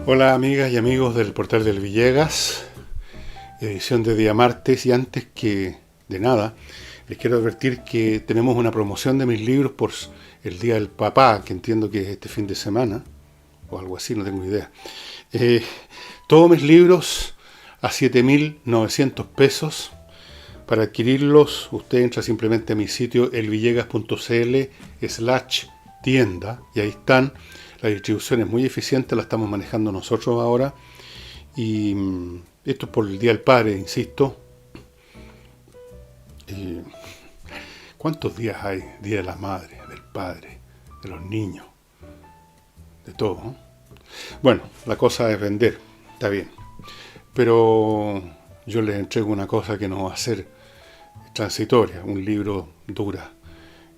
Hola amigas y amigos del Portal del Villegas, edición de día martes, y antes que de nada les quiero advertir que tenemos una promoción de mis libros por el Día del Papá, que entiendo que es este fin de semana, o algo así, no tengo idea. Eh, Todos mis libros a 7.900 pesos. Para adquirirlos usted entra simplemente a mi sitio elvillegas.cl/tienda y ahí están. La distribución es muy eficiente, la estamos manejando nosotros ahora. Y esto es por el Día del Padre, insisto. Eh, ¿Cuántos días hay? Día de la Madre, del Padre, de los niños, de todo, ¿no? Bueno, la cosa es vender, está bien. Pero yo les entrego una cosa que no va a ser transitoria. Un libro dura.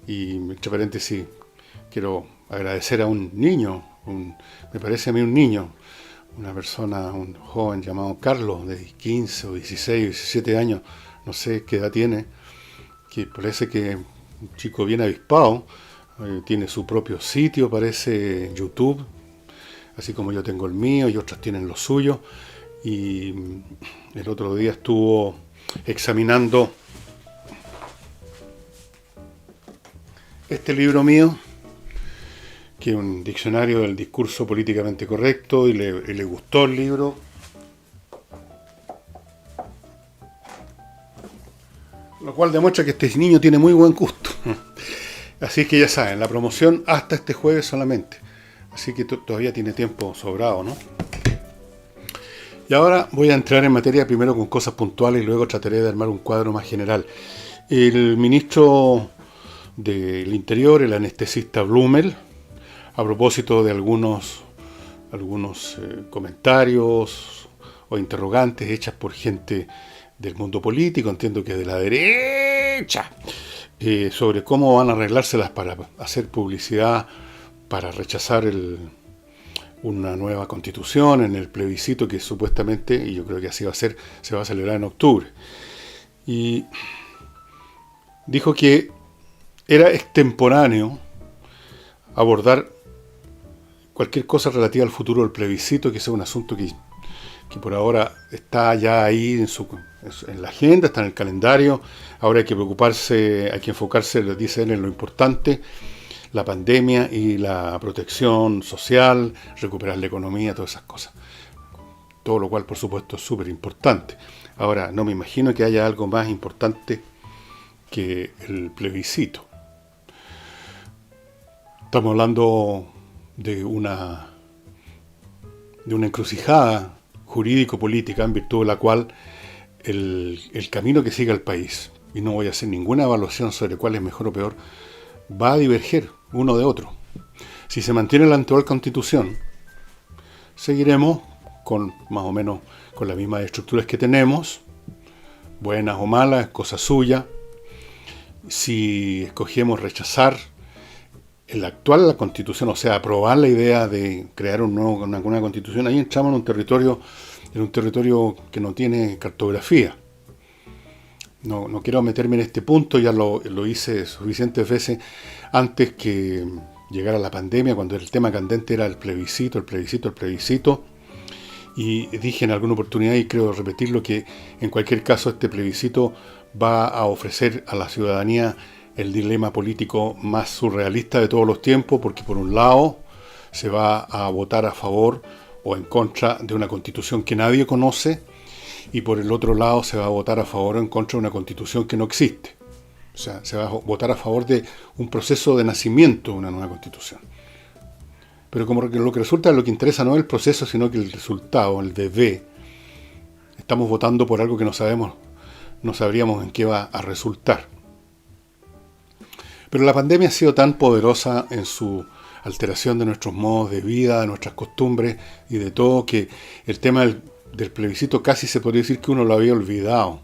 Y entre paréntesis, quiero agradecer a un niño, me parece a mí un niño, una persona, un joven llamado Carlos, de 15 o 16 o 17 años, no sé qué edad tiene, que parece que es un chico bien avispado, tiene su propio sitio, parece, en YouTube, así como yo tengo el mío y otros tienen lo suyo. Y el otro día estuvo examinando este libro mío, que es un diccionario del discurso políticamente correcto, y le gustó el libro. Lo cual demuestra que este niño tiene muy buen gusto. Así que ya saben, la promoción hasta este jueves solamente. Así que todavía tiene tiempo sobrado, ¿no? Y ahora voy a entrar en materia primero con cosas puntuales y luego trataré de armar un cuadro más general. El ministro del Interior, el anestesista Blumel, a propósito de algunos comentarios o interrogantes hechas por gente del mundo político, entiendo que de la derecha, sobre cómo van a arreglárselas para hacer publicidad, para rechazar una nueva constitución en el plebiscito que supuestamente, y yo creo que así va a ser, se va a celebrar en octubre. Y dijo que era extemporáneo abordar cualquier cosa relativa al futuro del plebiscito, que sea un asunto que por ahora está ya ahí en la agenda, está en el calendario. Ahora hay que preocuparse, hay que enfocarse, les dicen, en lo importante: la pandemia y la protección social, recuperar la economía, todas esas cosas. Todo lo cual, por supuesto, es súper importante. Ahora, no me imagino que haya algo más importante que el plebiscito. Estamos hablando de una encrucijada jurídico-política en virtud de la cual el camino que siga el país, y no voy a hacer ninguna evaluación sobre cuál es mejor o peor, va a diverger uno de otro. Si se mantiene la actual constitución, seguiremos con más o menos con las mismas estructuras que tenemos, buenas o malas, cosa suya. Si escogemos rechazar la constitución, o sea, aprobar la idea de crear una constitución, ahí entramos en un territorio que no tiene cartografía. No quiero meterme en este punto, ya lo hice suficientes veces antes que llegara la pandemia, cuando el tema candente era el plebiscito, y dije en alguna oportunidad, y creo repetirlo, que en cualquier caso este plebiscito va a ofrecer a la ciudadanía el dilema político más surrealista de todos los tiempos, porque por un lado se va a votar a favor o en contra de una constitución que nadie conoce, y por el otro lado se va a votar a favor o en contra de una constitución que no existe. O sea, se va a votar a favor de un proceso de nacimiento de una nueva constitución. Pero como lo que resulta, lo que interesa no es el proceso, sino que el resultado, el deber. Estamos votando por algo que no sabríamos en qué va a resultar. Pero la pandemia ha sido tan poderosa en su alteración de nuestros modos de vida, de nuestras costumbres y de todo, que el tema del plebiscito casi se podría decir que uno lo había olvidado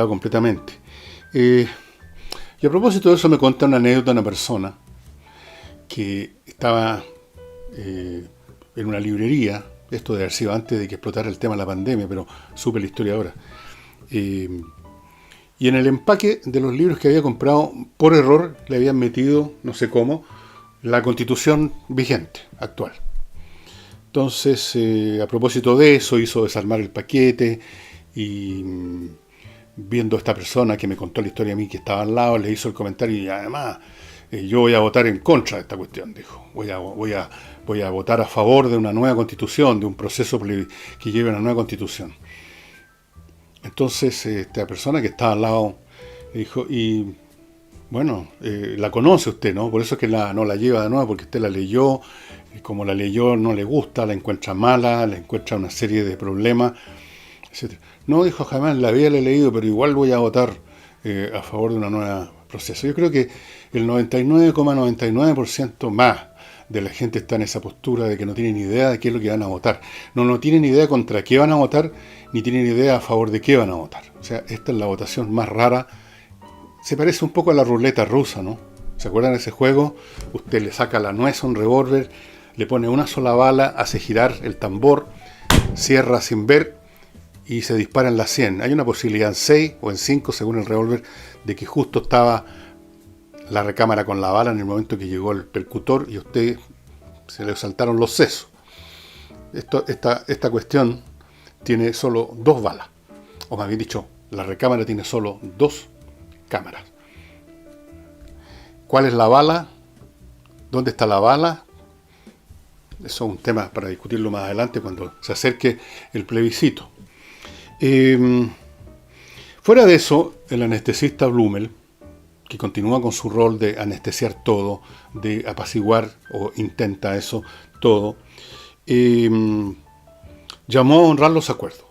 completamente. Y a propósito de eso, me cuenta una anécdota de una persona que estaba en una librería. Esto debe haber sido antes de que explotara el tema de la pandemia, pero supe la historia ahora. Y en el empaque de los libros que había comprado, por error, le habían metido, no sé cómo, la constitución vigente, actual. Entonces, a propósito de eso, hizo desarmar el paquete y viendo a esta persona que me contó la historia a mí que estaba al lado, le hizo el comentario y además yo voy a votar en contra de esta cuestión, dijo. Voy a votar a favor de una nueva constitución, de un proceso que lleve a una nueva constitución. Entonces, esta persona que estaba al lado dijo, y bueno, la conoce usted, ¿no? Por eso es que no la lleva de nuevo, porque usted la leyó, y como la leyó no le gusta, la encuentra mala, la encuentra una serie de problemas, etc. No, dijo, jamás la había leído, pero igual voy a votar a favor de una nueva proceso. Yo creo que el 99,99% más de la gente está en esa postura de que no tienen idea de qué es lo que van a votar. No tienen idea contra qué van a votar, ni tienen idea a favor de qué van a votar. O sea, esta es la votación más rara. Se parece un poco a la ruleta rusa, ¿no? ¿Se acuerdan de ese juego? Usted le saca la nuez a un revólver, le pone una sola bala, hace girar el tambor, cierra sin ver y se dispara en las 100. Hay una posibilidad en 6 o en 5, según el revólver, de que justo estaba la recámara con la bala en el momento que llegó el percutor y a usted se le saltaron los sesos. Esta cuestión tiene solo 2 balas, o más bien dicho, la recámara tiene solo 2 cámaras. ¿Cuál es la bala? ¿Dónde está la bala? Eso es un tema para discutirlo más adelante cuando se acerque el plebiscito. Fuera de eso, el anestesista Blumel, que continúa con su rol de anestesiar todo, de apaciguar, o intenta eso, todo, llamó a honrar los acuerdos,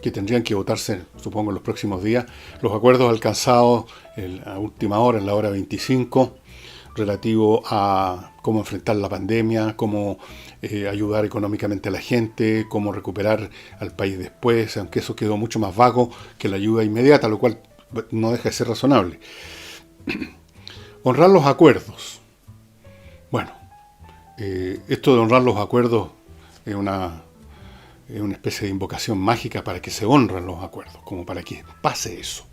que tendrían que votarse, supongo, en los próximos días, los acuerdos alcanzados a última hora, en la hora 25, relativo a cómo enfrentar la pandemia, cómo ayudar económicamente a la gente, cómo recuperar al país después, aunque eso quedó mucho más vago que la ayuda inmediata, lo cual no deja de ser razonable. Honrar los acuerdos. Bueno, esto de honrar los acuerdos es una especie de invocación mágica para que se honren los acuerdos, como para que pase eso.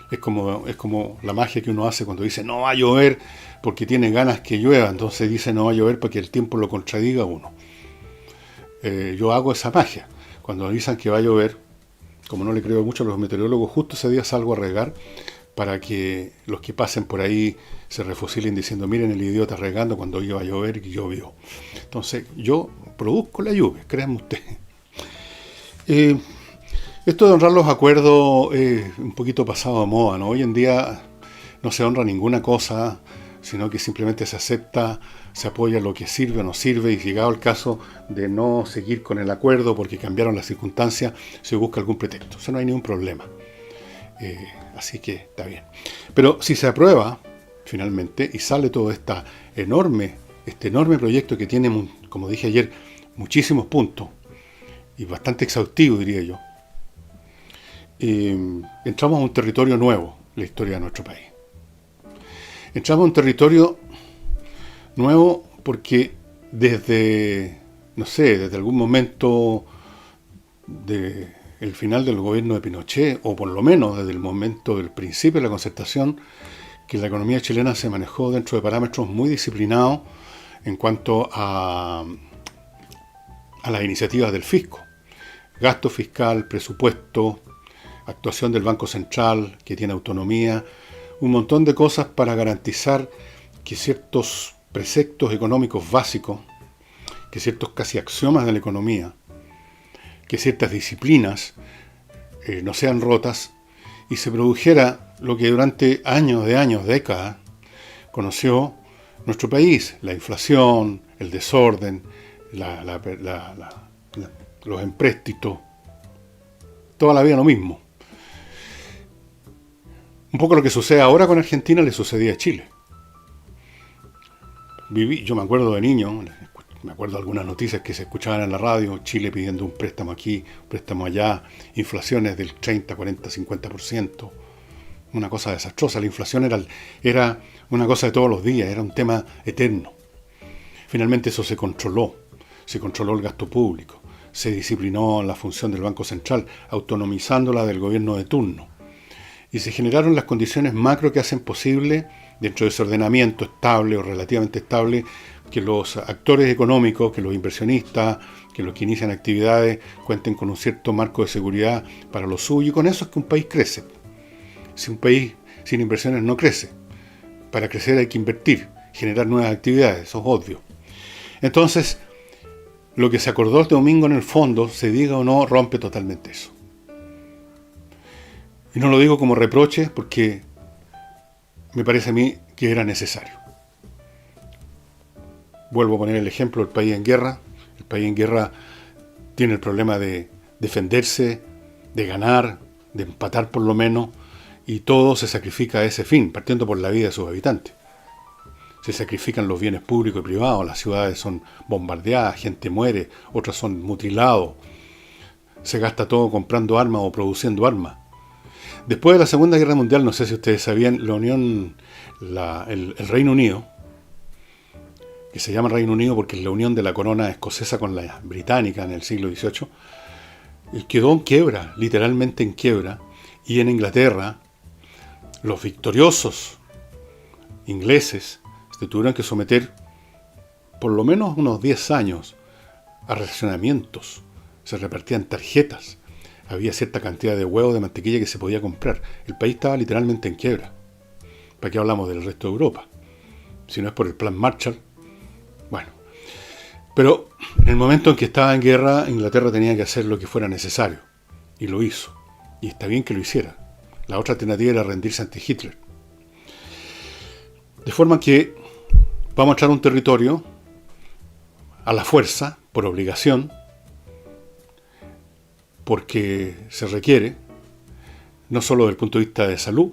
Es como la magia que uno hace cuando dice no va a llover porque tiene ganas que llueva, entonces dice no va a llover para que el tiempo lo contradiga a uno. Yo hago esa magia. Cuando avisan que va a llover, como no le creo mucho a los meteorólogos, justo ese día salgo a regar para que los que pasen por ahí se refusilen diciendo miren el idiota regando cuando iba a llover y llovió. Entonces yo produzco la lluvia, créanme usted. Esto de honrar los acuerdos es un poquito pasado de moda, ¿no? Hoy en día no se honra ninguna cosa, sino que simplemente se acepta, se apoya lo que sirve o no sirve, y llegado el caso de no seguir con el acuerdo porque cambiaron las circunstancias, se busca algún pretexto. Eso no hay ningún problema. Así que está bien. Pero si se aprueba finalmente y sale todo este enorme proyecto que tiene, como dije ayer, muchísimos puntos y bastante exhaustivo, diría yo, entramos a un territorio nuevo en la historia de nuestro país. Entramos a un territorio nuevo porque desde algún momento del final del gobierno de Pinochet, o por lo menos desde el momento del principio de la concertación, que la economía chilena se manejó dentro de parámetros muy disciplinados en cuanto a las iniciativas del fisco. Gasto fiscal, presupuesto, actuación del Banco Central, que tiene autonomía, un montón de cosas para garantizar que ciertos preceptos económicos básicos, que ciertos casi axiomas de la economía, que ciertas disciplinas no sean rotas y se produjera lo que durante décadas, conoció nuestro país: la inflación, el desorden, los empréstitos, toda la vida lo mismo. Un poco lo que sucede ahora con Argentina le sucedía a Chile. Yo me acuerdo de niño, me acuerdo de algunas noticias que se escuchaban en la radio, Chile pidiendo un préstamo aquí, un préstamo allá, inflaciones del 30, 40, 50%, una cosa desastrosa. La inflación era una cosa de todos los días, era un tema eterno. Finalmente eso se controló el gasto público, se disciplinó la función del Banco Central, autonomizándola del gobierno de turno. Y se generaron las condiciones macro que hacen posible, dentro de ese ordenamiento estable o relativamente estable, que los actores económicos, que los inversionistas, que los que inician actividades cuenten con un cierto marco de seguridad para lo suyo, y con eso es que un país crece. Si un país sin inversiones no crece, para crecer hay que invertir, generar nuevas actividades, eso es obvio. Entonces, lo que se acordó este domingo en el fondo, se diga o no, rompe totalmente eso. Y no lo digo como reproche porque me parece a mí que era necesario. Vuelvo a poner el ejemplo del país en guerra. El país en guerra tiene el problema de defenderse, de ganar, de empatar por lo menos, y todo se sacrifica a ese fin, partiendo por la vida de sus habitantes. Se sacrifican los bienes públicos y privados, las ciudades son bombardeadas, gente muere, otras son mutilados, se gasta todo comprando armas o produciendo armas. Después de la Segunda Guerra Mundial, no sé si ustedes sabían, el Reino Unido, que se llama Reino Unido porque es la unión de la corona escocesa con la británica en el siglo XVIII, quedó en quiebra, literalmente en quiebra, y en Inglaterra, los victoriosos ingleses se tuvieron que someter por lo menos unos 10 años a racionamientos. Se repartían tarjetas. Había cierta cantidad de huevos de mantequilla que se podía comprar. El país estaba literalmente en quiebra. ¿Para qué hablamos del resto de Europa? Si no es por el plan Marshall. Bueno. Pero en el momento en que estaba en guerra, Inglaterra tenía que hacer lo que fuera necesario. Y lo hizo. Y está bien que lo hiciera. La otra alternativa era rendirse ante Hitler. De forma que vamos a entrar a un territorio a la fuerza, por obligación, porque se requiere, no solo desde el punto de vista de salud,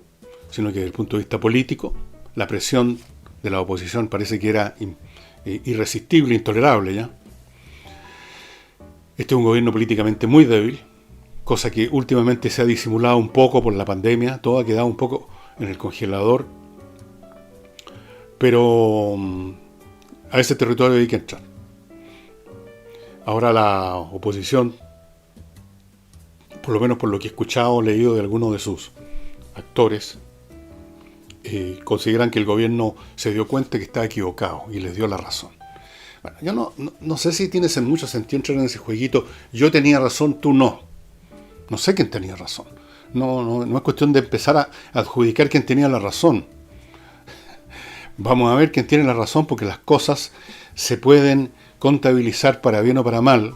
sino que desde el punto de vista político. La presión de la oposición parece que era irresistible, intolerable ya. Este es un gobierno políticamente muy débil, cosa que últimamente se ha disimulado un poco por la pandemia, todo ha quedado un poco en el congelador, pero a ese territorio hay que entrar. Ahora la oposición, por lo menos por lo que he escuchado o leído de algunos de sus actores, consideran que el gobierno se dio cuenta que estaba equivocado y les dio la razón. Bueno, yo no sé si tiene mucho sentido entrar en ese jueguito. Yo tenía razón, tú no. No sé quién tenía razón. No es cuestión de empezar a adjudicar quién tenía la razón. Vamos a ver quién tiene la razón, porque las cosas se pueden contabilizar para bien o para mal,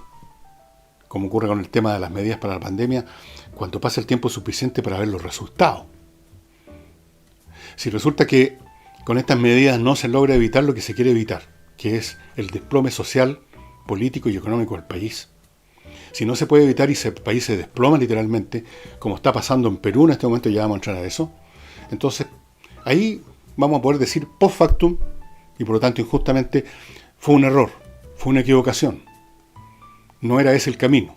como ocurre con el tema de las medidas para la pandemia, cuando pase el tiempo suficiente para ver los resultados. Si resulta que con estas medidas no se logra evitar lo que se quiere evitar, que es el desplome social, político y económico del país. Si no se puede evitar y el país se desploma literalmente, como está pasando en Perú en este momento, ya vamos a entrar a eso, entonces ahí vamos a poder decir post factum, y por lo tanto injustamente, fue un error, fue una equivocación. No era ese el camino.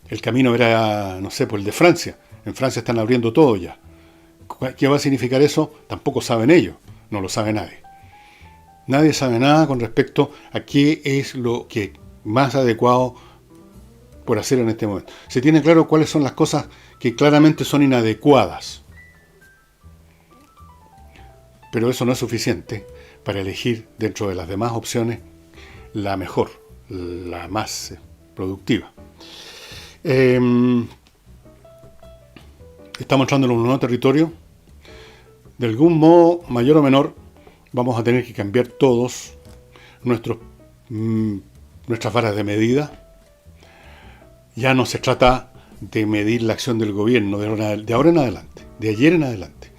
El camino era, no sé, pues el de Francia. En Francia están abriendo todo ya. ¿Qué va a significar eso? Tampoco saben ellos, no lo sabe nadie. Nadie sabe nada con respecto a qué es lo que más adecuado por hacer en este momento. Se tiene claro cuáles son las cosas que claramente son inadecuadas. Pero eso no es suficiente para elegir dentro de las demás opciones la mejor, la más productiva. Estamos entrando en un nuevo territorio. De algún modo, mayor o menor, vamos a tener que cambiar todos nuestras varas de medida. Ya no se trata de medir la acción del gobierno de ahora en adelante, de ayer en adelante,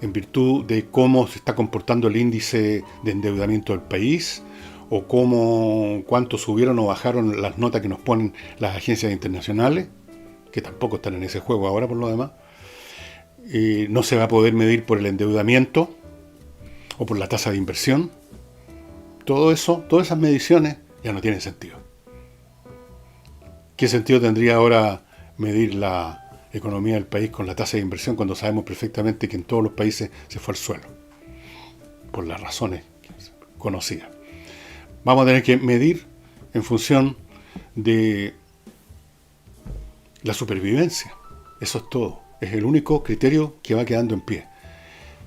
en virtud de cómo se está comportando el índice de endeudamiento del país, o cuánto subieron o bajaron las notas que nos ponen las agencias internacionales, que tampoco están en ese juego ahora por lo demás. No se va a poder medir por el endeudamiento o por la tasa de inversión. Todo eso, todas esas mediciones ya no tienen sentido. ¿Qué sentido tendría ahora medir la economía del país con la tasa de inversión cuando sabemos perfectamente que en todos los países se fue al suelo? Por las razones conocidas. Vamos a tener que medir en función de la supervivencia. Eso es todo. Es el único criterio que va quedando en pie.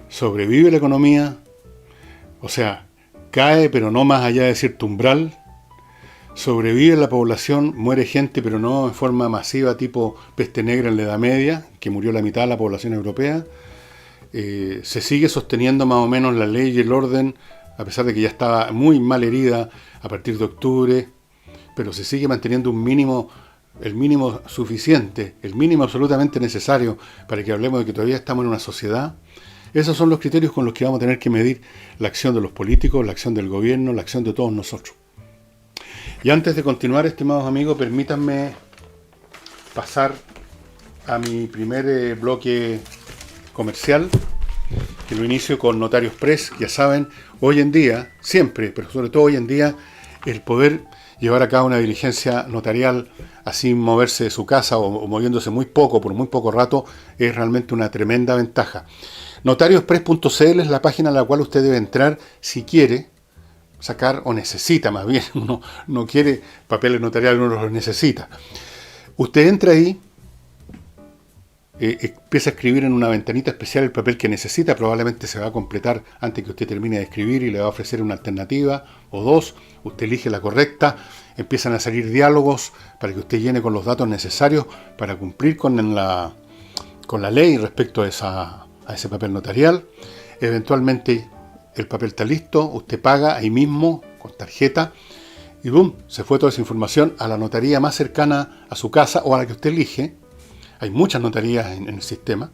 Sobrevive la economía, o sea, cae pero no más allá de cierto umbral. sobrevive la población, muere gente, pero no en forma masiva, tipo peste negra en la Edad Media, que murió la mitad de la población europea. Se sigue sosteniendo más o menos la ley y el orden, a pesar de que ya estaba muy mal herida a partir de octubre, pero se sigue manteniendo un mínimo, el mínimo suficiente, el mínimo absolutamente necesario para que hablemos de que todavía estamos en una sociedad. Esos son los criterios con los que vamos a tener que medir la acción de los políticos, la acción del gobierno, la acción de todos nosotros. Y antes de continuar, estimados amigos, permítanme pasar a mi primer bloque comercial, que lo inicio con Notarios Press. Ya saben, hoy en día, siempre, pero sobre todo hoy en día, el poder llevar a cabo una diligencia notarial así moverse de su casa o moviéndose muy poco, por muy poco rato, es realmente una tremenda ventaja. Notariospress.cl es la página a la cual usted debe entrar si quiere sacar, o necesita más bien, uno no quiere papeles notariales, uno los necesita. Usted entra ahí, empieza a escribir en una ventanita especial el papel que necesita, probablemente se va a completar antes que usted termine de escribir y le va a ofrecer una alternativa o dos, usted elige la correcta, empiezan a salir diálogos para que usted llene con los datos necesarios para cumplir con la ley respecto a ese papel notarial. Eventualmente el papel está listo, usted paga ahí mismo con tarjeta y ¡boom! Se fue toda esa información a la notaría más cercana a su casa o a la que usted elige. Hay muchas notarías en el sistema.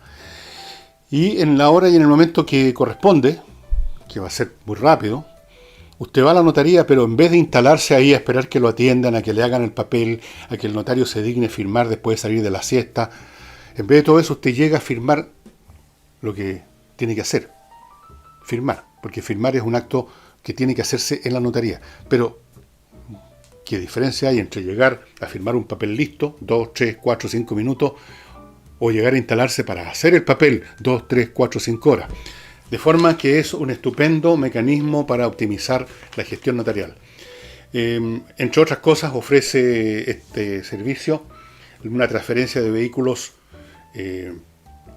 Y en la hora y en el momento que corresponde, que va a ser muy rápido, usted va a la notaría, pero en vez de instalarse ahí a esperar que lo atiendan, a que le hagan el papel, a que el notario se digne firmar después de salir de la siesta, en vez de todo eso usted llega a firmar lo que tiene que hacer. Firmar, porque firmar es un acto que tiene que hacerse en la notaría. Pero ¿qué diferencia hay entre llegar a firmar un papel listo, 2, 3, 4, 5 minutos, o llegar a instalarse para hacer el papel 2, 3, 4, 5 horas? De forma que es un estupendo mecanismo para optimizar la gestión notarial. Entre otras cosas, ofrece este servicio una transferencia de vehículos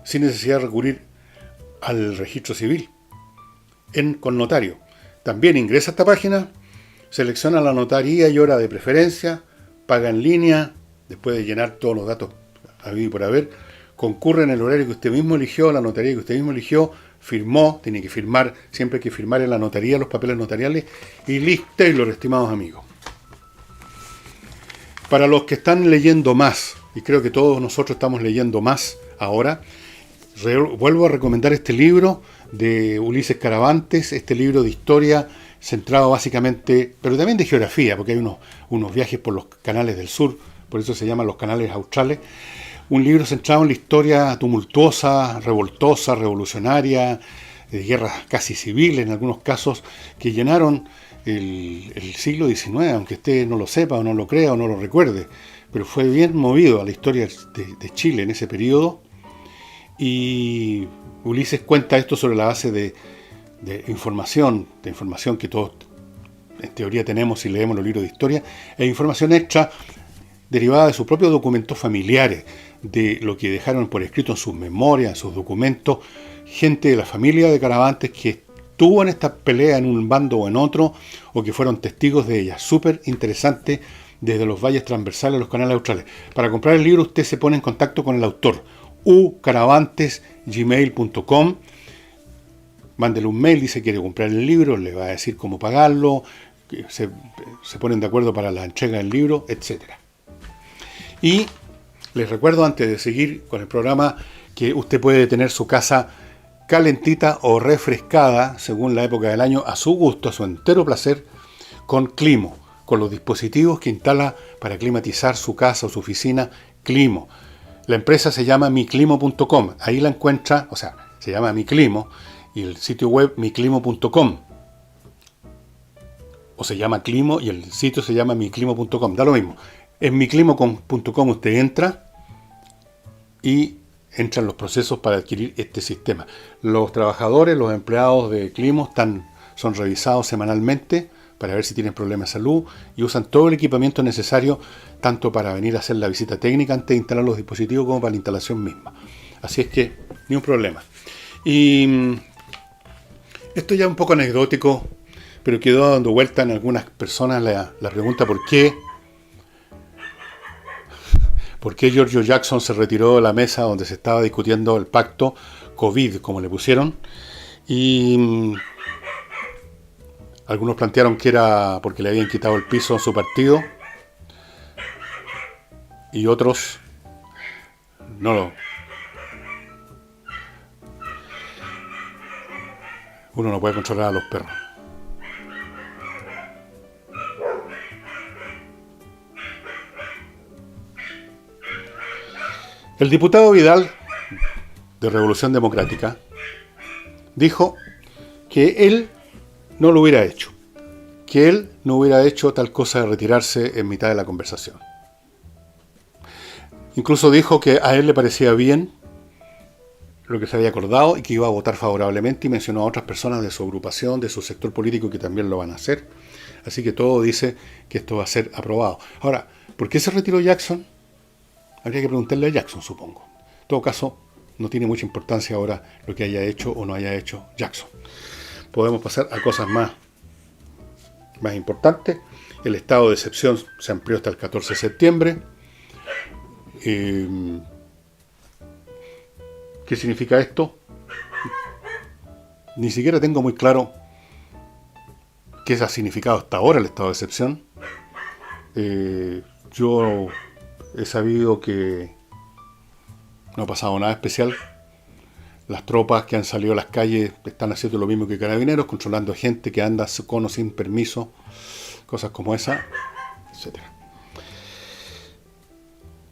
sin necesidad de recurrir al registro civil con notario. También ingresa a esta página, selecciona la notaría y hora de preferencia, paga en línea, después de llenar todos los datos habido y por haber, concurre en el horario que usted mismo eligió, la notaría que usted mismo eligió, firmó, tiene que firmar, siempre hay que firmar en la notaría los papeles notariales, y listo, Taylor, estimados amigos. Para los que están leyendo más, y creo que todos nosotros estamos leyendo más ahora, vuelvo a recomendar este libro de Ulises Caravantes, este libro de historia centrado básicamente, pero también de geografía, porque hay unos viajes por los canales del sur, por eso se llaman los canales australes. Un libro centrado en la historia tumultuosa, revoltosa, revolucionaria, de guerras casi civiles en algunos casos, que llenaron el siglo XIX, aunque usted no lo sepa o no lo crea o no lo recuerde, pero fue bien movido a la historia de Chile en ese periodo. Y Ulises cuenta esto sobre la base de información que todos en teoría tenemos si leemos los libros de historia, e información extra derivada de sus propios documentos familiares, de lo que dejaron por escrito en sus memorias, en sus documentos, gente de la familia de Caravantes que estuvo en esta pelea en un bando o en otro, o que fueron testigos de ella. Súper interesante, desde los valles transversales a los canales australes. Para comprar el libro usted se pone en contacto con el autor, ucaravantesgmail.com, mándele un mail, dice que quiere comprar el libro, le va a decir cómo pagarlo, se ponen de acuerdo para la entrega del libro, etc. Y les recuerdo, antes de seguir con el programa, que usted puede tener su casa calentita o refrescada, según la época del año, a su gusto, a su entero placer, con Climo, con los dispositivos que instala para climatizar su casa o su oficina, Climo. La empresa se llama miclimo.com, ahí la encuentra, o sea, se llama Miclimo, y el sitio web miclimo.com. O se llama Climo y el sitio se llama miclimo.com, da lo mismo. En miclimo.com usted entra y entran los procesos para adquirir este sistema. Los trabajadores, los empleados de Climo son revisados semanalmente para ver si tienen problemas de salud y usan todo el equipamiento necesario tanto para venir a hacer la visita técnica antes de instalar los dispositivos como para la instalación misma. Así es que ni un problema. Y esto ya es un poco anecdótico, pero quedó dando vuelta en algunas personas la pregunta ¿por qué Giorgio Jackson se retiró de la mesa donde se estaba discutiendo el pacto COVID, como le pusieron? Y algunos plantearon que era porque le habían quitado el piso a su partido, y otros no. Uno no puede controlar a los perros. El diputado Vidal, de Revolución Democrática, dijo que él no lo hubiera hecho, que él no hubiera hecho tal cosa de retirarse en mitad de la conversación. Incluso dijo que a él le parecía bien lo que se había acordado y que iba a votar favorablemente, y mencionó a otras personas de su agrupación, de su sector político, que también lo van a hacer. Así que todo dice que esto va a ser aprobado. Ahora, ¿por qué se retiró Jackson? Habría que preguntarle a Jackson, supongo. En todo caso, no tiene mucha importancia ahora lo que haya hecho o no haya hecho Jackson. Podemos pasar a cosas más importantes. El estado de excepción se amplió hasta el 14 de septiembre. ¿Qué significa esto? Ni siquiera tengo muy claro qué ha significado hasta ahora el estado de excepción. Yo he sabido que no ha pasado nada especial. Las tropas que han salido a las calles están haciendo lo mismo que Carabineros, controlando gente que anda con o sin permiso, cosas como esa, etcétera.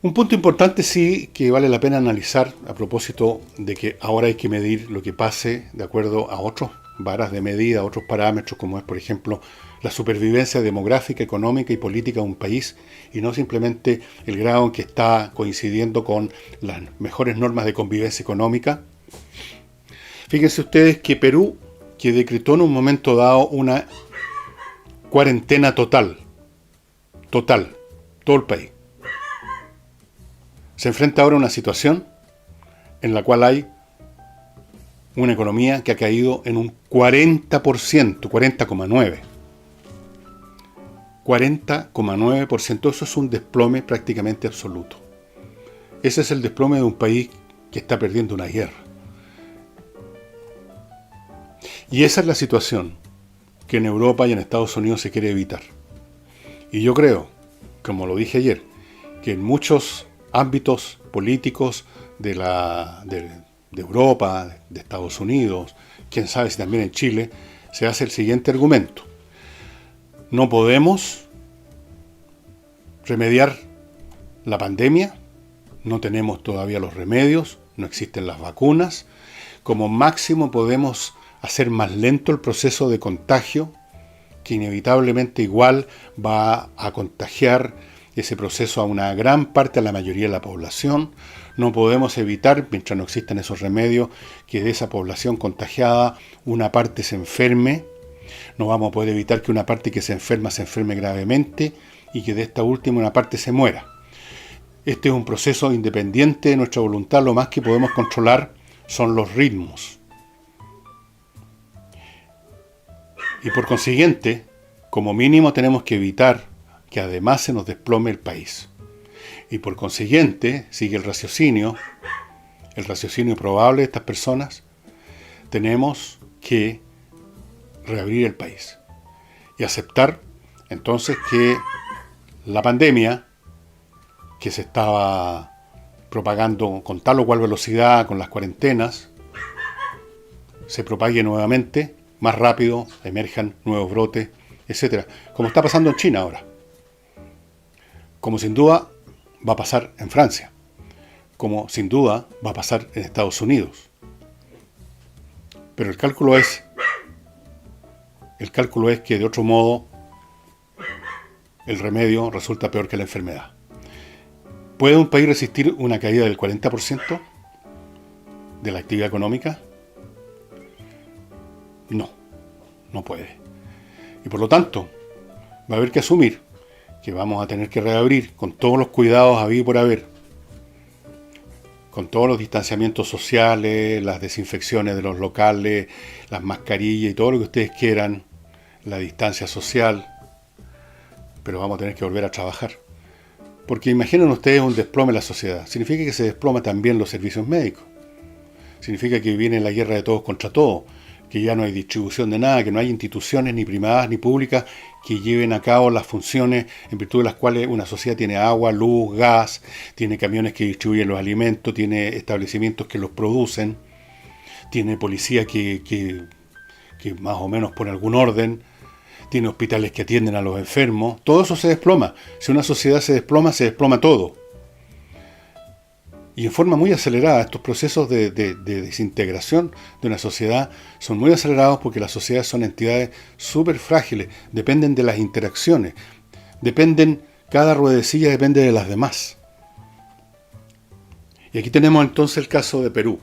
Un punto importante sí que vale la pena analizar a propósito de que ahora hay que medir lo que pase de acuerdo a otras varas de medida, otros parámetros, como es, por ejemplo, la supervivencia demográfica, económica y política de un país, y no simplemente el grado en que está coincidiendo con las mejores normas de convivencia económica. Fíjense ustedes que Perú, que decretó en un momento dado una cuarentena total, todo el país, se enfrenta ahora a una situación en la cual hay una economía que ha caído en un 40%, 40,9%. 40,9%, eso es un desplome prácticamente absoluto. Ese es el desplome de un país que está perdiendo una guerra. Y esa es la situación que en Europa y en Estados Unidos se quiere evitar. Y yo creo, como lo dije ayer, que en muchos ámbitos políticos de Europa, de Estados Unidos, quién sabe si también en Chile, se hace el siguiente argumento. No podemos remediar la pandemia, no tenemos todavía los remedios, no existen las vacunas. Como máximo podemos hacer más lento el proceso de contagio, que inevitablemente igual va a contagiar ese proceso a una gran parte, a la mayoría de la población. No podemos evitar, mientras no existan esos remedios, que de esa población contagiada una parte se enferme. No vamos a poder evitar que una parte que se enferme gravemente, y que de esta última una parte se muera. Este es un proceso independiente de nuestra voluntad. Lo más que podemos controlar son los ritmos. Y por consiguiente, como mínimo tenemos que evitar que además se nos desplome el país. Y por consiguiente, sigue el raciocinio probable de estas personas, tenemos que reabrir el país y aceptar entonces que la pandemia, que se estaba propagando con tal o cual velocidad con las cuarentenas, se propague nuevamente, más rápido, emerjan nuevos brotes, etcétera, como está pasando en China ahora, como sin duda va a pasar en Francia, como sin duda va a pasar en Estados Unidos. Pero el cálculo es que de otro modo el remedio resulta peor que la enfermedad. ¿Puede un país resistir una caída del 40% de la actividad económica? No puede. Y por lo tanto, va a haber que asumir que vamos a tener que reabrir con todos los cuidados habidos y por haber, con todos los distanciamientos sociales, las desinfecciones de los locales, las mascarillas y todo lo que ustedes quieran, la distancia social, pero vamos a tener que volver a trabajar. Porque imaginen ustedes un desplome en la sociedad. Significa que se desploma también los servicios médicos. Significa que viene la guerra de todos contra todos, que ya no hay distribución de nada, que no hay instituciones ni privadas ni públicas que lleven a cabo las funciones en virtud de las cuales una sociedad tiene agua, luz, gas, tiene camiones que distribuyen los alimentos, tiene establecimientos que los producen, tiene policía que más o menos pone algún orden, tiene hospitales que atienden a los enfermos. Todo eso se desploma. Si una sociedad se desploma todo. Y en forma muy acelerada. Estos procesos de desintegración de una sociedad son muy acelerados porque las sociedades son entidades súper frágiles, dependen de las interacciones, cada ruedecilla depende de las demás. Y aquí tenemos entonces el caso de Perú,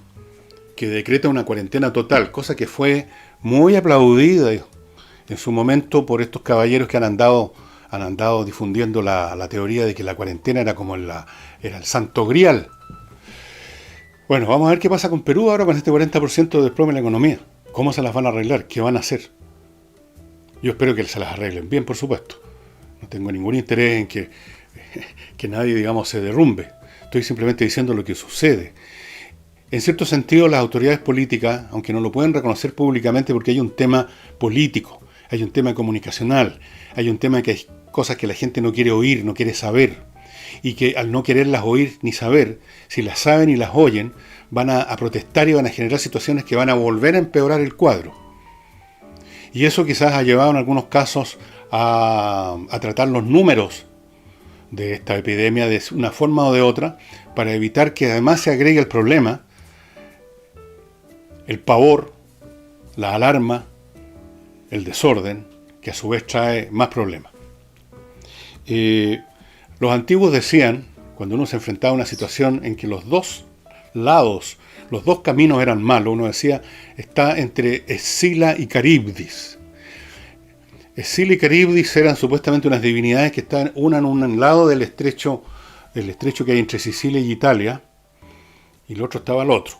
que decreta una cuarentena total, cosa que fue muy aplaudida en su momento por estos caballeros que han andado difundiendo la teoría de que la cuarentena era como era el santo grial. Bueno, vamos a ver qué pasa con Perú ahora con este 40% de desplome en la economía. ¿Cómo se las van a arreglar? ¿Qué van a hacer? Yo espero que se las arreglen bien, por supuesto. No tengo ningún interés en que nadie, digamos, se derrumbe. Estoy simplemente diciendo lo que sucede. En cierto sentido, las autoridades políticas, aunque no lo pueden reconocer públicamente porque hay un tema político, hay un tema comunicacional, hay un tema que hay cosas que la gente no quiere oír, no quiere saber, y que al no quererlas oír ni saber, si las saben y las oyen, van a protestar y van a generar situaciones que van a volver a empeorar el cuadro. Y eso quizás ha llevado en algunos casos a tratar los números de esta epidemia de una forma o de otra, para evitar que además se agregue el problema, el pavor, la alarma, el desorden, que a su vez trae más problemas. Los antiguos decían, cuando uno se enfrentaba a una situación en que los dos lados, los dos caminos eran malos, uno decía, está entre Escila y Caribdis. Escila y Caribdis eran supuestamente unas divinidades que estaban una en un lado del estrecho que hay entre Sicilia y Italia, y el otro estaba al otro.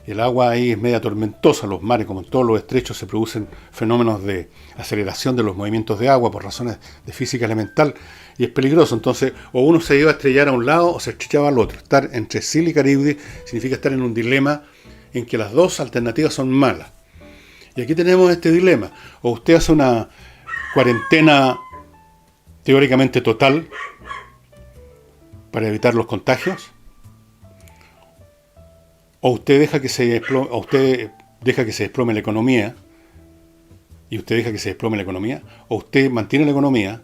El agua ahí es media tormentosa, los mares, como en todos los estrechos, se producen fenómenos de aceleración de los movimientos de agua por razones de física elemental, y es peligroso. Entonces, o uno se iba a estrellar a un lado o se estrellaba al otro. Estar entre Escila y Caribdis significa estar en un dilema en que las dos alternativas son malas. Y aquí tenemos este dilema. O usted hace una cuarentena teóricamente total para evitar los contagios, o usted deja que se desplome la economía, o usted mantiene la economía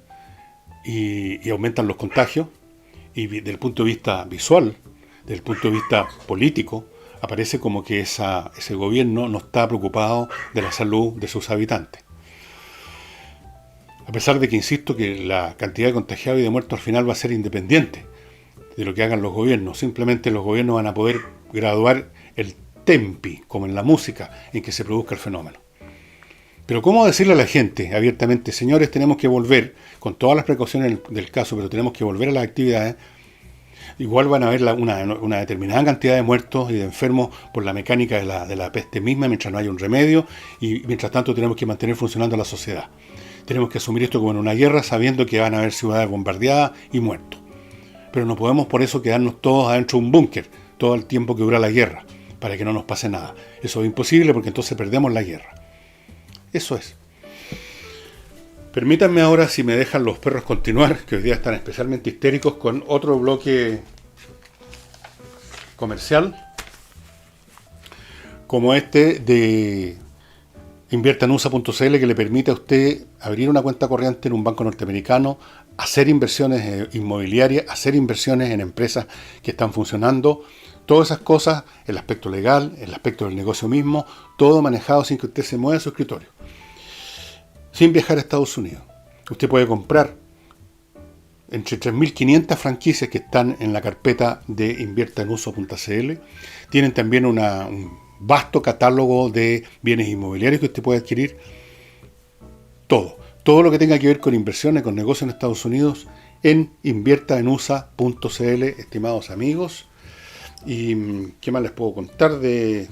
y aumentan los contagios, y desde el punto de vista visual, desde el punto de vista político, aparece como que ese gobierno no está preocupado de la salud de sus habitantes. A pesar de que insisto que la cantidad de contagiados y de muertos al final va a ser independiente de lo que hagan los gobiernos. Simplemente los gobiernos van a poder graduar el tempi, como en la música, en que se produzca el fenómeno. Pero ¿cómo decirle a la gente abiertamente, señores, tenemos que volver, con todas las precauciones del caso, pero tenemos que volver a las actividades? Igual van a haber una determinada cantidad de muertos y de enfermos por la mecánica de la peste misma, mientras no haya un remedio, y mientras tanto tenemos que mantener funcionando la sociedad. Tenemos que asumir esto como en una guerra, sabiendo que van a haber ciudades bombardeadas y muertos. Pero no podemos por eso quedarnos todos adentro de un búnker todo el tiempo que dura la guerra, para que no nos pase nada. Eso es imposible porque entonces perdemos la guerra. Eso es. Permítanme ahora, si me dejan los perros, continuar, que hoy día están especialmente histéricos, con otro bloque comercial, como este de inviertanusa.cl, que le permite a usted abrir una cuenta corriente en un banco norteamericano, hacer inversiones inmobiliarias, hacer inversiones en empresas que están funcionando, todas esas cosas, el aspecto legal, el aspecto del negocio mismo, todo manejado sin que usted se mueva de su escritorio, sin viajar a Estados Unidos. Usted puede comprar entre 3.500 franquicias que están en la carpeta de inviertanuso.cl. Tienen también un vasto catálogo de bienes inmobiliarios que usted puede adquirir. Todo lo que tenga que ver con inversiones, con negocios en Estados Unidos, en inviertaenusa.cl, estimados amigos. ¿Y qué más les puedo contar de...?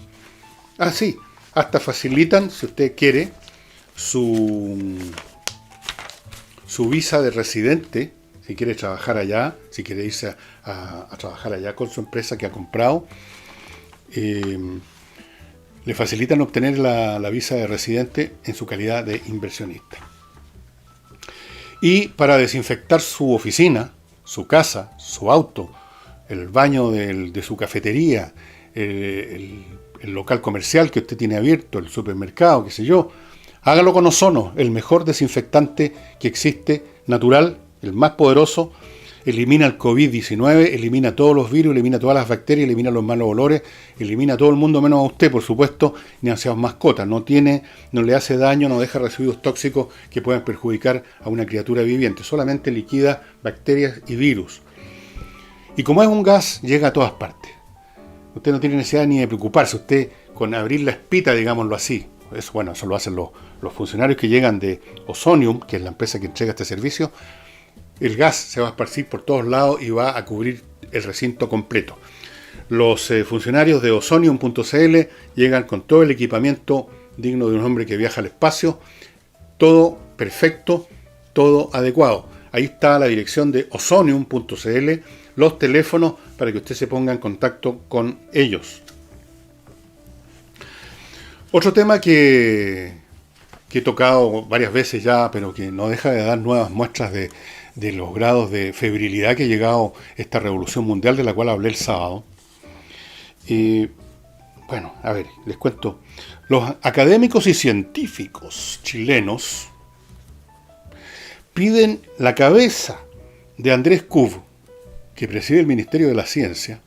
Sí, hasta facilitan, si usted quiere, su visa de residente, si quiere trabajar allá, si quiere irse a trabajar allá con su empresa que ha comprado, le facilitan obtener la visa de residente en su calidad de inversionista. Y para desinfectar su oficina, su casa, su auto, el baño de su cafetería, el local comercial que usted tiene abierto, el supermercado, qué sé yo, hágalo con ozono, el mejor desinfectante que existe, natural, el más poderoso. Elimina el COVID-19, elimina todos los virus, elimina todas las bacterias, elimina los malos olores, elimina a todo el mundo menos a usted, por supuesto, ni a sus mascotas. No le hace daño, no deja residuos tóxicos que puedan perjudicar a una criatura viviente. Solamente liquida bacterias y virus. Y como es un gas, llega a todas partes. Usted no tiene necesidad ni de preocuparse. Usted, con abrir la espita, digámoslo así, eso lo hacen los funcionarios que llegan de Ozonium, que es la empresa que entrega este servicio. El gas se va a esparcir por todos lados y va a cubrir el recinto completo. Los funcionarios de ozonium.cl llegan con todo el equipamiento digno de un hombre que viaja al espacio, todo perfecto, todo adecuado. Ahí está la dirección de ozonium.cl, los teléfonos para que usted se ponga en contacto con ellos. Otro tema que he tocado varias veces ya, pero que no deja de dar nuevas muestras de los grados de febrilidad que ha llegado esta revolución mundial de la cual hablé el sábado. Bueno, a ver, les cuento. Los académicos y científicos chilenos piden la cabeza de Andrés Kubl, que preside el Ministerio de la Ciencia,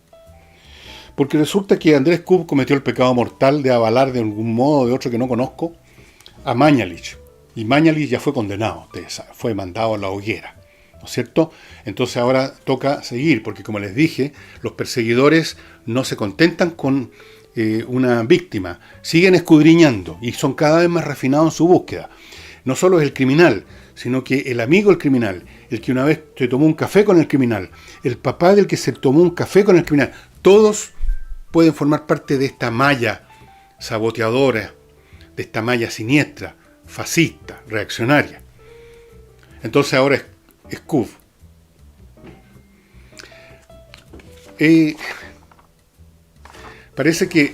porque resulta que Andrés Kubl cometió el pecado mortal de avalar de algún modo o de otro que no conozco a Mañalich. Y Mañalich ya fue condenado, ustedes saben, fue mandado a la hoguera, ¿no es cierto? Entonces ahora toca seguir, porque como les dije, los perseguidores no se contentan con una víctima, siguen escudriñando y son cada vez más refinados en su búsqueda. No solo es el criminal, sino que el amigo del criminal, el que una vez se tomó un café con el criminal, el papá del que se tomó un café con el criminal, todos pueden formar parte de esta malla saboteadora, de esta malla siniestra, fascista, reaccionaria. Entonces ahora es Kubl. Parece que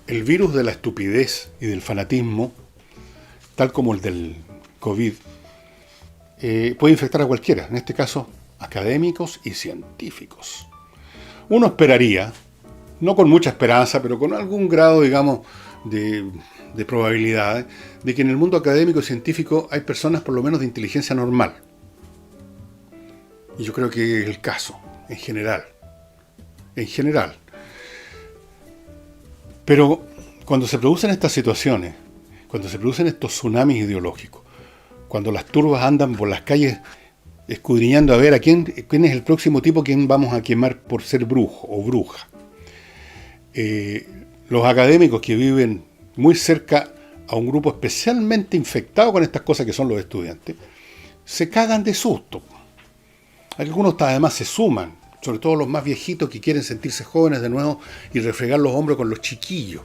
el virus de la estupidez y del fanatismo, tal como el del COVID, puede infectar a cualquiera, en este caso académicos y científicos. Uno esperaría, no con mucha esperanza, pero con algún grado, digamos, de probabilidad, de que en el mundo académico y científico hay personas por lo menos de inteligencia normal. Y yo creo que es el caso, en general. En general. Pero cuando se producen estas situaciones, cuando se producen estos tsunamis ideológicos, cuando las turbas andan por las calles escudriñando a ver a quién es el próximo tipo que vamos a quemar por ser brujo o bruja, los académicos que viven muy cerca a un grupo especialmente infectado con estas cosas que son los estudiantes, se cagan de susto. Algunos además se suman, sobre todo los más viejitos que quieren sentirse jóvenes de nuevo y refregar los hombros con los chiquillos.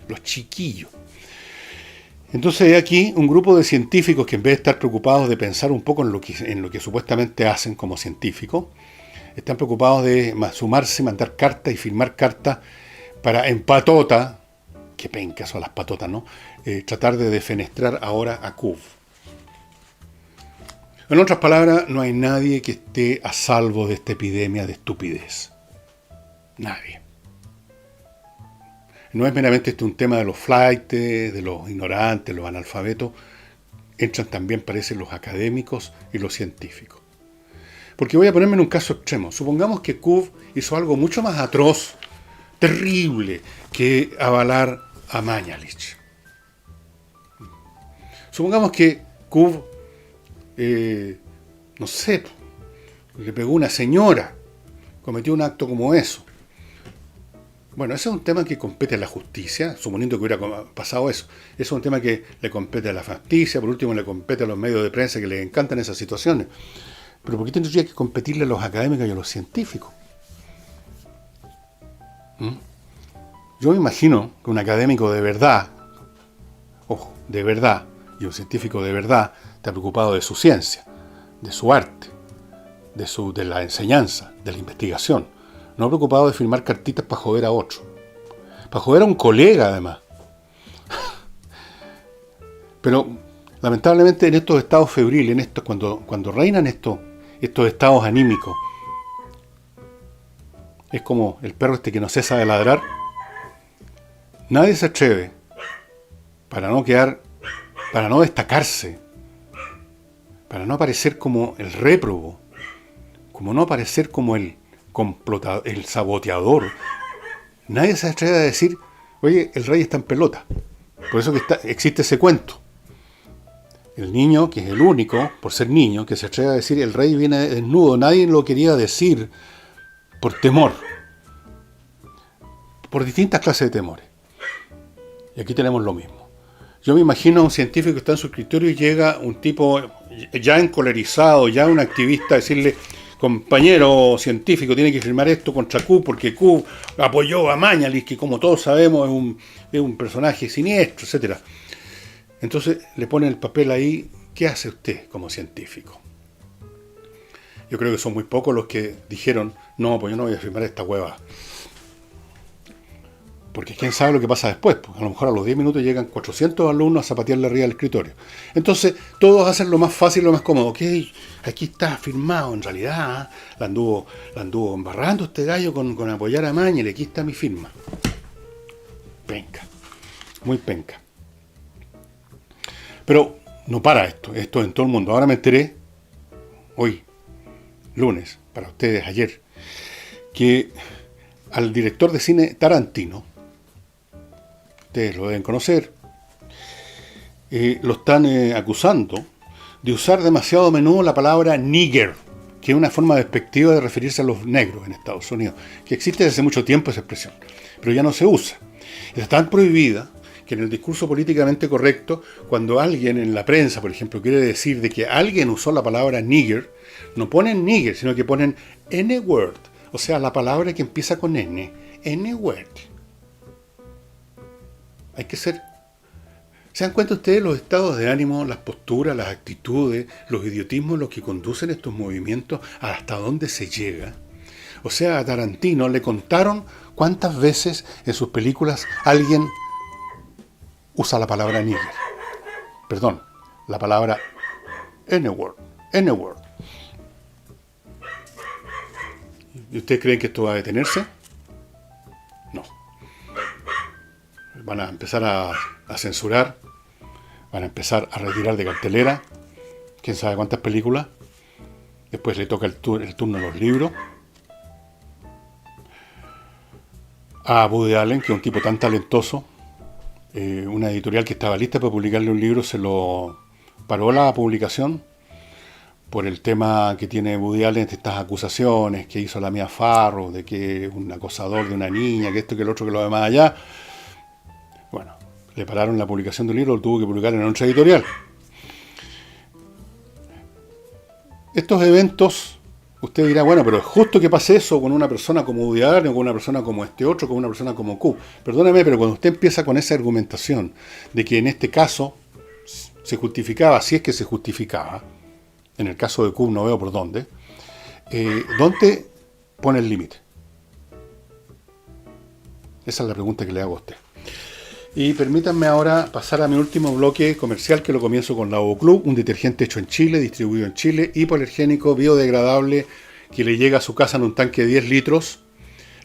Los chiquillos. Entonces hay aquí un grupo de científicos que en vez de estar preocupados de pensar un poco en lo que supuestamente hacen como científicos, están preocupados de sumarse, mandar cartas y firmar cartas para en patota, que pencas son las patotas, ¿no? Tratar de defenestrar ahora a Kubl. En otras palabras, no hay nadie que esté a salvo de esta epidemia de estupidez. Nadie. No es meramente un tema de los flaites, de los ignorantes, los analfabetos. Entran también, parece, los académicos y los científicos. Porque voy a ponerme en un caso extremo. Supongamos que Kubl hizo algo mucho más atroz, terrible, que avalar a Mañalich. Supongamos que Kubl, no sé, le pegó a una señora, cometió un acto como eso. Bueno, ese es un tema que compete a la justicia, suponiendo que hubiera pasado eso. Ese es un tema que le compete a la justicia, por último le compete a los medios de prensa que les encantan esas situaciones. Pero ¿por qué tendría que competirle a los académicos y a los científicos? Yo me imagino que un académico de verdad, ojo, de verdad y un científico de verdad está preocupado de su ciencia, de su arte, de la enseñanza, de la investigación. No preocupado de firmar cartitas para joder a otro. Para joder a un colega, además. Pero, lamentablemente, en estos estados febriles, cuando reinan estos estados anímicos, es como el perro que no cesa de ladrar. Nadie se atreve, para no destacarse, para no aparecer como el réprobo, como no aparecer como el complotador, el saboteador. Nadie se atreve a decir, oye, el rey está en pelota. Por eso que existe ese cuento. El niño, que es el único, por ser niño, que se atreve a decir, el rey viene desnudo. Nadie lo quería decir por temor. Por distintas clases de temores. Y aquí tenemos lo mismo. Yo me imagino a un científico que está en su escritorio y llega un tipo ya encolerizado, ya un activista, a decirle, compañero científico, tiene que firmar esto contra Q, porque Q apoyó a Mañalich, que como todos sabemos es un personaje siniestro, etc. Entonces le ponen el papel ahí. ¿Qué hace usted como científico? Yo creo que son muy pocos los que dijeron, no, pues yo no voy a firmar esta hueva. Porque quién sabe lo que pasa después. Pues a lo mejor a los 10 minutos llegan 400 alumnos a zapatearle arriba del escritorio. Entonces, todos hacen lo más fácil, lo más cómodo. Ok, aquí está firmado. En realidad, la anduvo embarrando este gallo con apoyar a Mañalich. Aquí está mi firma. Penca. Muy penca. Pero no para esto en todo el mundo. Ahora me enteré, hoy, lunes, para ustedes ayer, que al director de cine Tarantino, ustedes lo deben conocer, lo están acusando de usar demasiado a menudo la palabra nigger, que es una forma despectiva de referirse a los negros en Estados Unidos, que existe desde hace mucho tiempo esa expresión, pero ya no se usa. Es tan prohibida que en el discurso políticamente correcto, cuando alguien en la prensa, por ejemplo, quiere decir de que alguien usó la palabra nigger, no ponen nigger, sino que ponen N-word, o sea, la palabra que empieza con N, N-word. Hay que ser... ¿Se dan cuenta ustedes los estados de ánimo, las posturas, las actitudes, los idiotismos, los que conducen estos movimientos, hasta dónde se llega? O sea, a Tarantino le contaron cuántas veces en sus películas alguien usa la palabra nigger. Perdón, la palabra N-word. N-word. ¿Y ustedes creen que esto va a detenerse? No. Van a empezar a censurar, van a empezar a retirar de cartelera, quién sabe cuántas películas. Después le toca el turno a los libros. A Woody Allen, que es un tipo tan talentoso, una editorial que estaba lista para publicarle un libro se lo paró la publicación por el tema que tiene Woody Allen, estas acusaciones que hizo la Mia Farrow, de que es un acosador de una niña, que esto, que el otro, que lo demás allá. Bueno, le pararon la publicación del libro, lo tuvo que publicar en otra editorial. Estos eventos, usted dirá, bueno, pero es justo que pase eso con una persona como Woody Allen, o con una persona como este otro, con una persona como Q. Perdóneme, pero cuando usted empieza con esa argumentación de que en este caso se justificaba, si es que se justificaba, en el caso de Q no veo por dónde pone el límite? Esa es la pregunta que le hago a usted. Y permítanme ahora pasar a mi último bloque comercial, que lo comienzo con Lavabo Club, un detergente hecho en Chile, distribuido en Chile, hipoalergénico, biodegradable, que le llega a su casa en un tanque de 10 litros.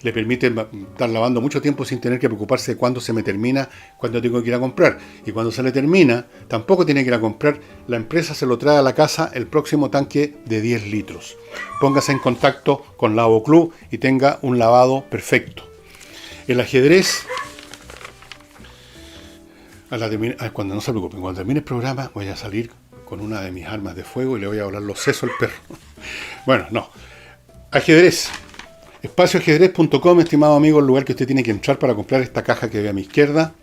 Le permite estar lavando mucho tiempo sin tener que preocuparse de cuándo se me termina, cuándo tengo que ir a comprar. Y cuando se le termina, tampoco tiene que ir a comprar. La empresa se lo trae a la casa el próximo tanque de 10 litros. Póngase en contacto con Lavabo Club y tenga un lavado perfecto. El ajedrez... cuando no se preocupen, cuando termine el programa voy a salir con una de mis armas de fuego y le voy a volar los sesos al perro. Bueno, no. Ajedrez. Espacioajedrez.com, estimado amigo, el lugar que usted tiene que entrar para comprar esta caja que ve a mi izquierda.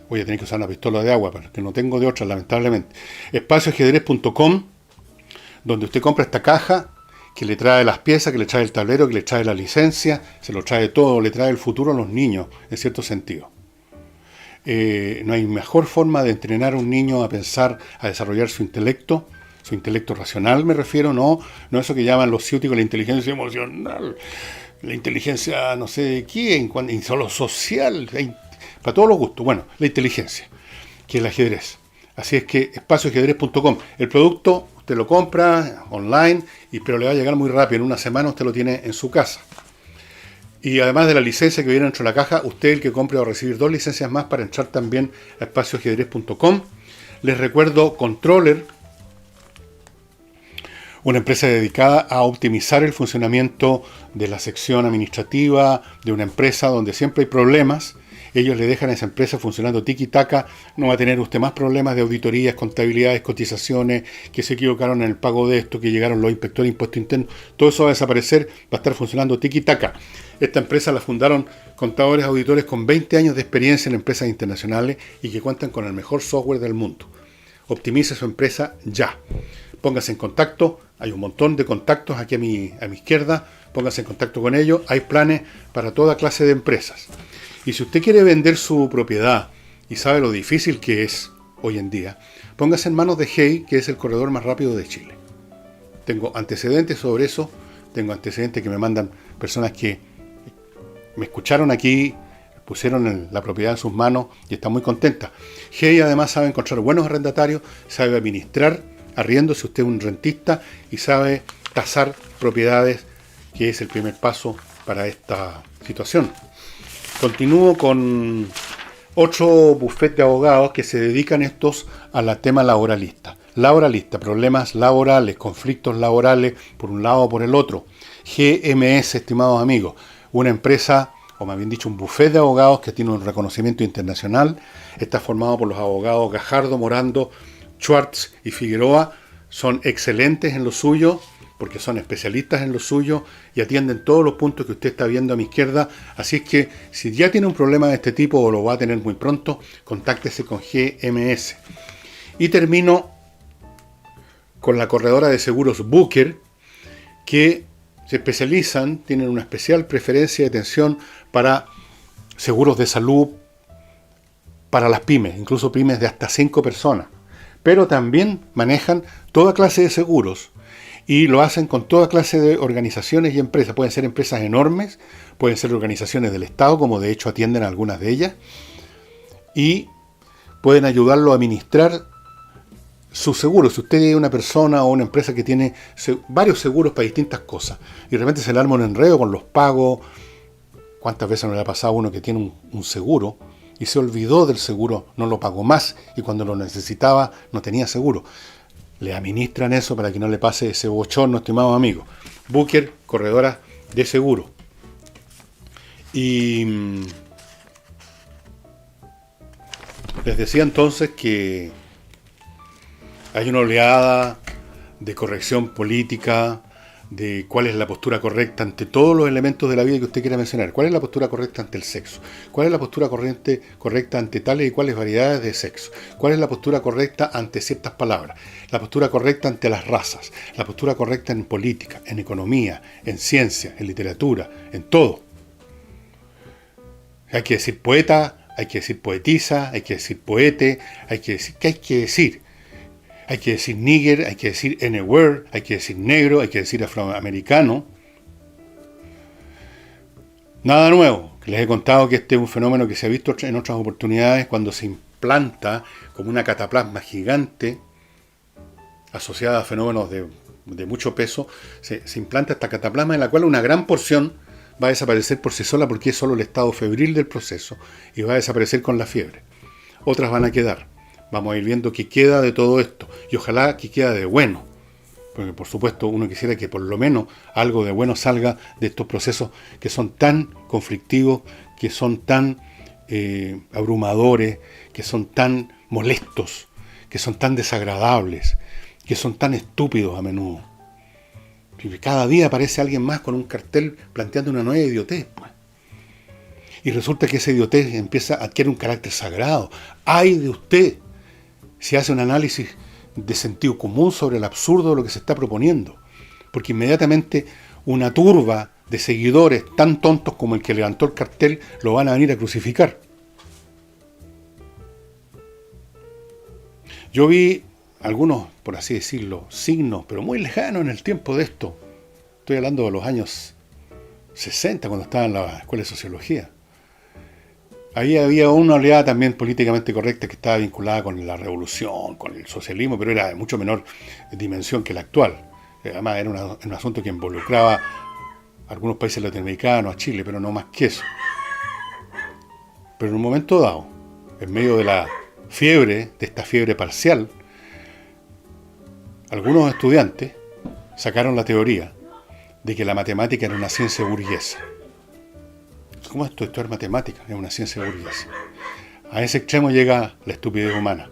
Voy a tener que usar una pistola de agua, porque no tengo de otra, lamentablemente. Espacioajedrez.com, donde usted compra esta caja que le trae las piezas, que le trae el tablero, que le trae la licencia, se lo trae todo, le trae el futuro a los niños, en cierto sentido. No hay mejor forma de entrenar a un niño a pensar, a desarrollar su intelecto racional me refiero, no eso que llaman los ciúticos la inteligencia emocional, la inteligencia no sé de quién, y solo social, para todos los gustos. Bueno, la inteligencia, que es el ajedrez. Así es que espacioajedrez.com. El producto usted lo compra online, pero le va a llegar muy rápido. En una semana usted lo tiene en su casa. Y además de la licencia que viene dentro de la caja, usted, el que compre, va a recibir 2 licencias más para entrar también a espacioajedrez.com. Les recuerdo Controller, una empresa dedicada a optimizar el funcionamiento de la sección administrativa de una empresa donde siempre hay problemas. Ellos le dejan a esa empresa funcionando tiki-taka. No va a tener usted más problemas de auditorías, contabilidades, cotizaciones, que se equivocaron en el pago de esto, que llegaron los inspectores de impuestos internos. Todo eso va a desaparecer, va a estar funcionando tiki-taka. Esta empresa la fundaron contadores auditores con 20 años de experiencia en empresas internacionales y que cuentan con el mejor software del mundo. Optimice su empresa ya. Póngase en contacto, hay un montón de contactos aquí a mi izquierda, póngase en contacto con ellos, hay planes para toda clase de empresas. Y si usted quiere vender su propiedad y sabe lo difícil que es hoy en día, póngase en manos de Hey, que es el corredor más rápido de Chile. Tengo antecedentes sobre eso, tengo antecedentes que me mandan personas que me escucharon aquí, pusieron la propiedad en sus manos y están muy contentas. Hey además sabe encontrar buenos arrendatarios, sabe administrar arriendo si usted es un rentista y sabe tasar propiedades, que es el primer paso para esta situación. Continúo con otro bufete de abogados que se dedican estos al tema laboralista. Laboralista, problemas laborales, conflictos laborales por un lado o por el otro. GMS, estimados amigos, una empresa, o más bien dicho, un bufete de abogados que tiene un reconocimiento internacional. Está formado por los abogados Gajardo, Morando, Schwartz y Figueroa. Son excelentes en lo suyo, porque son especialistas en lo suyo y atienden todos los puntos que usted está viendo a mi izquierda. Así es que si ya tiene un problema de este tipo o lo va a tener muy pronto, contáctese con GMS. Y termino con la corredora de seguros Booker, que se especializan, tienen una especial preferencia de atención para seguros de salud para las pymes, incluso pymes de hasta 5 personas. Pero también manejan toda clase de seguros y lo hacen con toda clase de organizaciones y empresas. Pueden ser empresas enormes, pueden ser organizaciones del Estado, como de hecho atienden a algunas de ellas, y pueden ayudarlo a administrar sus seguros. Si usted es una persona o una empresa que tiene varios seguros para distintas cosas y de repente se le arma un enredo con los pagos, ¿cuántas veces no le ha pasado a uno que tiene un seguro y se olvidó del seguro, no lo pagó más y cuando lo necesitaba no tenía seguro? Le administran eso para que no le pase ese bochorno, estimados amigos. Booker, corredora de seguro. Y les decía entonces que hay una oleada de corrección política, de cuál es la postura correcta ante todos los elementos de la vida que usted quiera mencionar. ¿Cuál es la postura correcta ante el sexo? ¿Cuál es la postura correcta ante tales y cuales variedades de sexo? ¿Cuál es la postura correcta ante ciertas palabras? La postura correcta ante las razas. La postura correcta en política, en economía, en ciencia, en literatura, en todo. Hay que decir poeta, hay que decir poetisa, hay que decir poete, hay que decir qué hay que decir. Hay que decir nigger, hay que decir n-word, hay que decir negro, hay que decir afroamericano. Nada nuevo. Les he contado que este es un fenómeno que se ha visto en otras oportunidades cuando se implanta como una cataplasma gigante asociada a fenómenos de mucho peso. Se implanta esta cataplasma en la cual una gran porción va a desaparecer por sí sola porque es solo el estado febril del proceso y va a desaparecer con la fiebre. Otras van a quedar. Vamos a ir viendo qué queda de todo esto. Y ojalá que quede de bueno. Porque por supuesto uno quisiera que por lo menos algo de bueno salga de estos procesos que son tan conflictivos, que son tan abrumadores, que son tan molestos, que son tan desagradables, que son tan estúpidos a menudo. Y cada día aparece alguien más con un cartel planteando una nueva idiotez, pues. Y resulta que esa idiotez empieza a adquirir un carácter sagrado. ¡Ay de usted! Si hace un análisis de sentido común sobre el absurdo de lo que se está proponiendo. Porque inmediatamente una turba de seguidores tan tontos como el que levantó el cartel lo van a venir a crucificar. Yo vi algunos, por así decirlo, signos, pero muy lejanos en el tiempo de esto. Estoy hablando de los años 60, cuando estaba en la escuela de sociología. Ahí había una oleada también políticamente correcta que estaba vinculada con la revolución, con el socialismo, pero era de mucho menor dimensión que la actual. Además era un asunto que involucraba a algunos países latinoamericanos, a Chile, pero no más que eso. Pero en un momento dado, en medio de la fiebre, de esta fiebre parcial, algunos estudiantes sacaron la teoría de que la matemática era una ciencia burguesa. ¿Cómo esto? Esto es matemática, es una ciencia burguesa. A ese extremo llega la estupidez humana.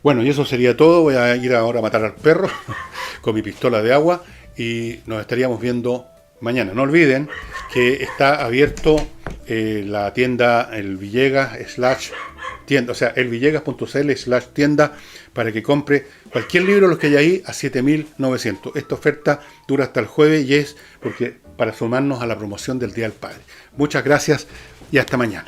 Bueno, y eso sería todo. Voy a ir ahora a matar al perro con mi pistola de agua y nos estaríamos viendo mañana. No olviden que está abierto la tienda El Villegas /tienda, o sea, elvillegas.cl/tienda para que compre cualquier libro, los que hay ahí, a 7.900. Esta oferta dura hasta el jueves y es porque para sumarnos a la promoción del Día del Padre. Muchas gracias y hasta mañana.